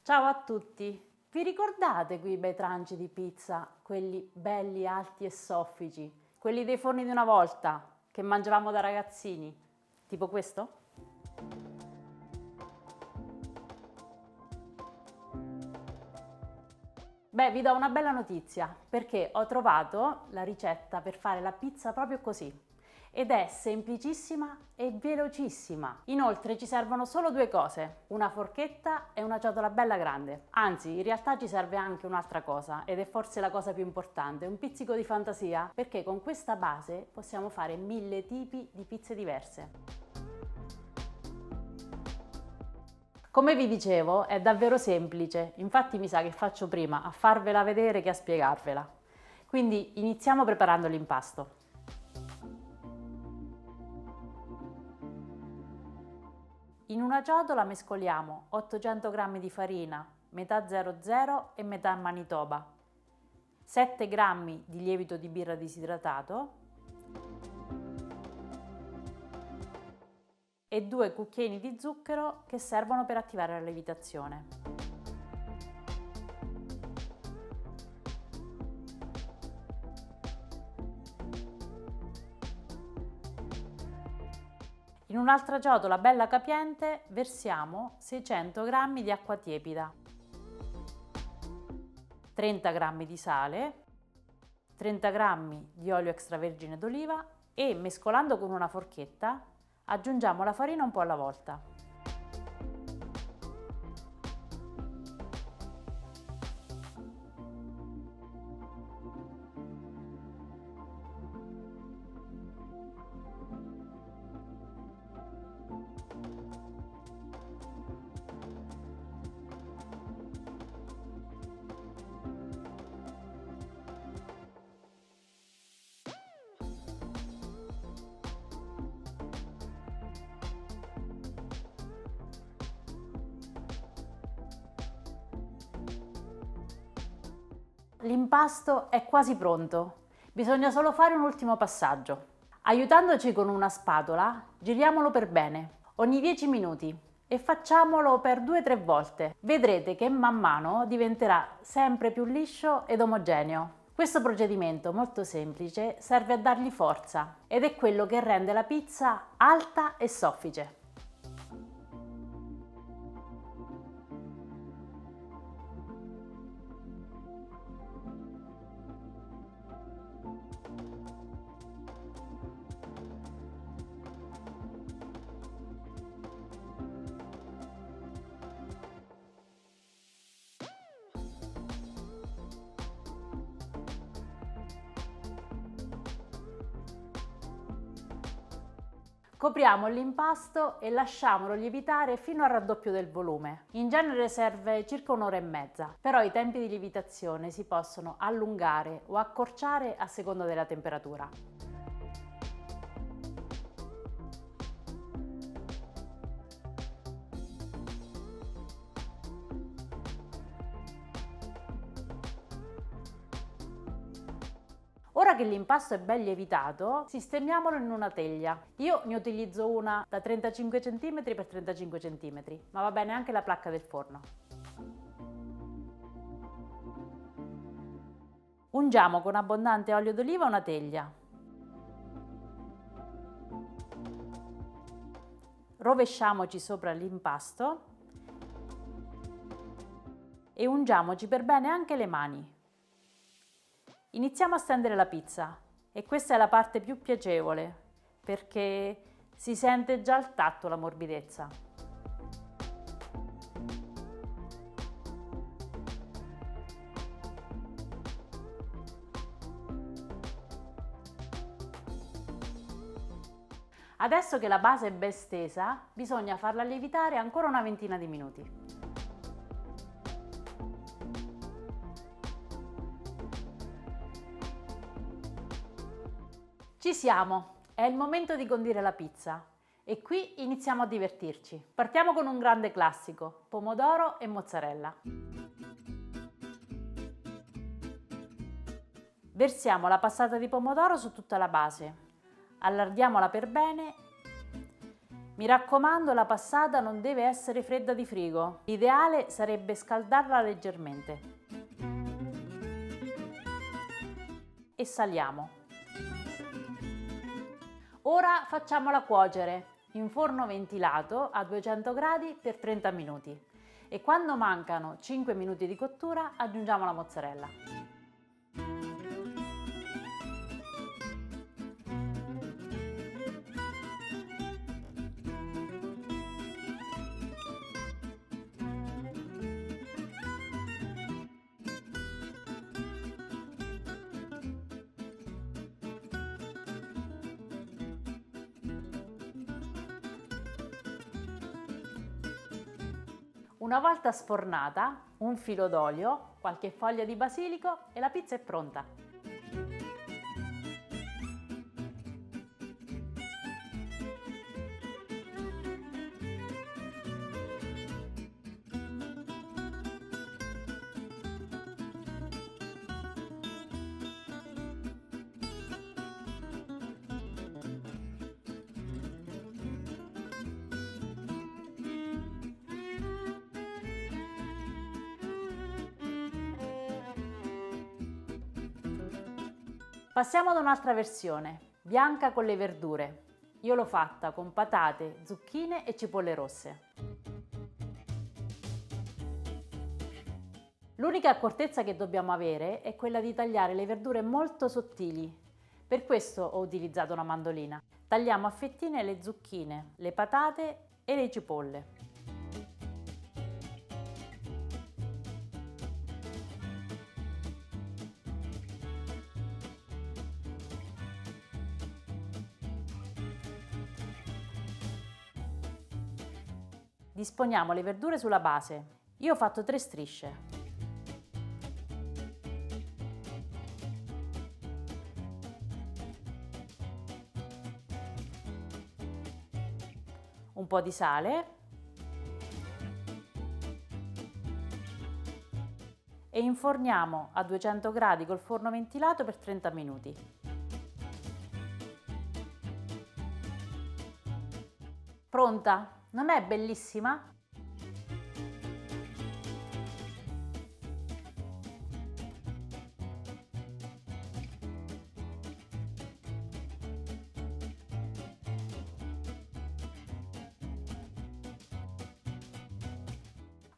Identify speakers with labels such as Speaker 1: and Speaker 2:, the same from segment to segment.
Speaker 1: Ciao a tutti! Vi ricordate quei bei tranci di pizza, quelli belli, alti e soffici, quelli dei forni di una volta, che mangiavamo da ragazzini? Tipo questo? Beh, vi do una bella notizia, perché ho trovato la ricetta per fare la pizza proprio così. Ed è semplicissima e velocissima. Inoltre ci servono solo due cose, una forchetta e una ciotola bella grande. Anzi, in realtà ci serve anche un'altra cosa, ed è forse la cosa più importante, un pizzico di fantasia, perché con questa base possiamo fare 1000 tipi di pizze diverse. Come vi dicevo, è davvero semplice, infatti mi sa che faccio prima a farvela vedere che a spiegarvela. Quindi iniziamo preparando l'impasto. In una ciotola mescoliamo 800 g di farina, metà 00 e metà Manitoba, 7 g di lievito di birra disidratato e 2 cucchiaini di zucchero che servono per attivare la lievitazione. In un'altra ciotola bella capiente versiamo 600 g di acqua tiepida, 30 g di sale, 30 g di olio extravergine d'oliva e mescolando con una forchetta aggiungiamo la farina un po' alla volta. L'impasto è quasi pronto, bisogna solo fare un ultimo passaggio. Aiutandoci con una spatola, giriamolo per bene, ogni 10 minuti e facciamolo per 2-3 volte. Vedrete che man mano diventerà sempre più liscio ed omogeneo. Questo procedimento molto semplice serve a dargli forza ed è quello che rende la pizza alta e soffice. Copriamo l'impasto e lasciamolo lievitare fino al raddoppio del volume. In genere serve circa un'ora e mezza, però i tempi di lievitazione si possono allungare o accorciare a seconda della temperatura. Ora che l'impasto è ben lievitato, sistemiamolo in una teglia. Io ne utilizzo una da 35 cm x 35 cm, ma va bene anche la placca del forno. Ungiamo con abbondante olio d'oliva una teglia. Rovesciamoci sopra l'impasto e ungiamoci per bene anche le mani. Iniziamo a stendere la pizza e questa è la parte più piacevole perché si sente già al tatto la morbidezza. Adesso che la base è ben stesa, bisogna farla lievitare ancora una ventina di minuti. Ci siamo, è il momento di condire la pizza e qui iniziamo a divertirci. Partiamo con un grande classico, pomodoro e mozzarella. Versiamo la passata di pomodoro su tutta la base, allarghiamola per bene Mi raccomando, la passata non deve essere fredda di frigo. L'ideale sarebbe scaldarla leggermente. E saliamo. Ora facciamola cuocere in forno ventilato a 200 gradi per 30 minuti e quando mancano 5 minuti di cottura aggiungiamo la mozzarella. Una volta sfornata, un filo d'olio, qualche foglia di basilico e la pizza è pronta. Passiamo ad un'altra versione, bianca con le verdure. Io l'ho fatta con patate, zucchine e cipolle rosse. L'unica accortezza che dobbiamo avere è quella di tagliare le verdure molto sottili. Per questo ho utilizzato una mandolina. Tagliamo a fettine le zucchine, le patate e le cipolle. Disponiamo le verdure sulla base. Io ho fatto 3 strisce. Un po' di sale e inforniamo a 200 gradi col forno ventilato per 30 minuti. Pronta? Non è bellissima?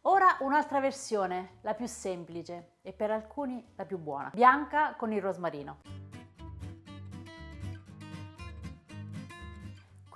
Speaker 1: Ora un'altra versione, la più semplice e per alcuni la più buona, bianca con il rosmarino.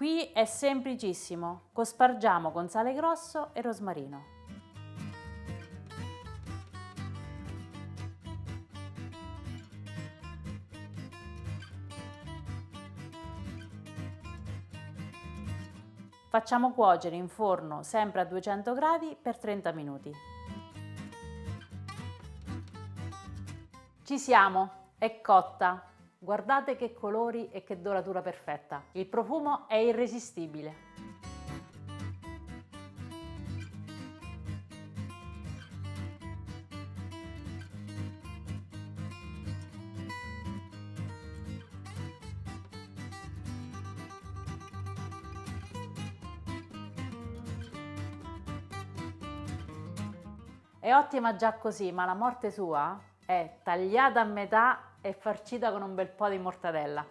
Speaker 1: Qui è semplicissimo, cospargiamo con sale grosso e rosmarino. Facciamo cuocere in forno sempre a 200 gradi per 30 minuti. Ci siamo, è cotta. Guardate che colori e che doratura perfetta. Il profumo è irresistibile. È ottima già così, ma la morte sua è tagliata a metà e farcita con un bel po' di mortadella.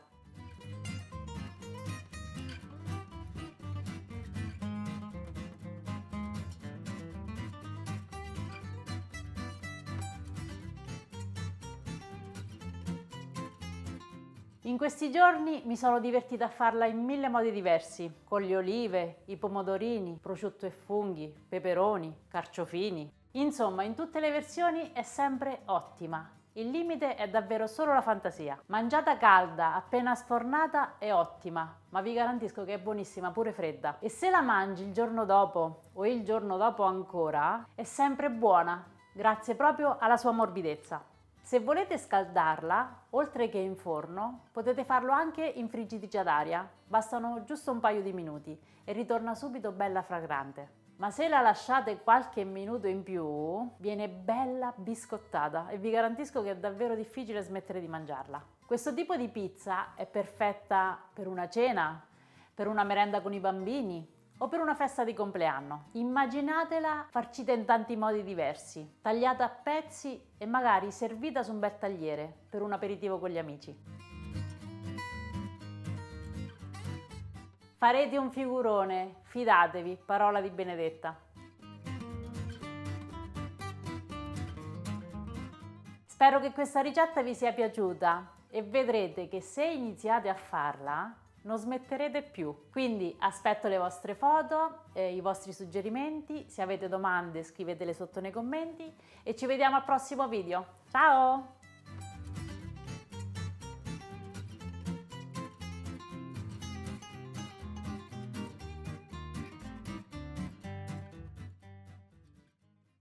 Speaker 1: In questi giorni mi sono divertita a farla in 1000 modi diversi, con le olive, i pomodorini, prosciutto e funghi, peperoni, carciofini. Insomma, in tutte le versioni è sempre ottima. Il limite è davvero solo la fantasia. Mangiata calda, appena sfornata, è ottima, ma vi garantisco che è buonissima pure fredda. E se la mangi il giorno dopo o il giorno dopo ancora, è sempre buona, grazie proprio alla sua morbidezza. Se volete scaldarla, oltre che in forno, potete farlo anche in friggitrice ad aria. Bastano giusto un paio di minuti e ritorna subito bella fragrante. Ma se la lasciate qualche minuto in più, viene bella biscottata e vi garantisco che è davvero difficile smettere di mangiarla. Questo tipo di pizza è perfetta per una cena, per una merenda con i bambini o per una festa di compleanno. Immaginatela farcita in tanti modi diversi, tagliata a pezzi e magari servita su un bel tagliere per un aperitivo con gli amici. Farete un figurone, fidatevi, parola di Benedetta. Spero che questa ricetta vi sia piaciuta e vedrete che se iniziate a farla non smetterete più. Quindi aspetto le vostre foto, i vostri suggerimenti, se avete domande scrivetele sotto nei commenti e ci vediamo al prossimo video. Ciao!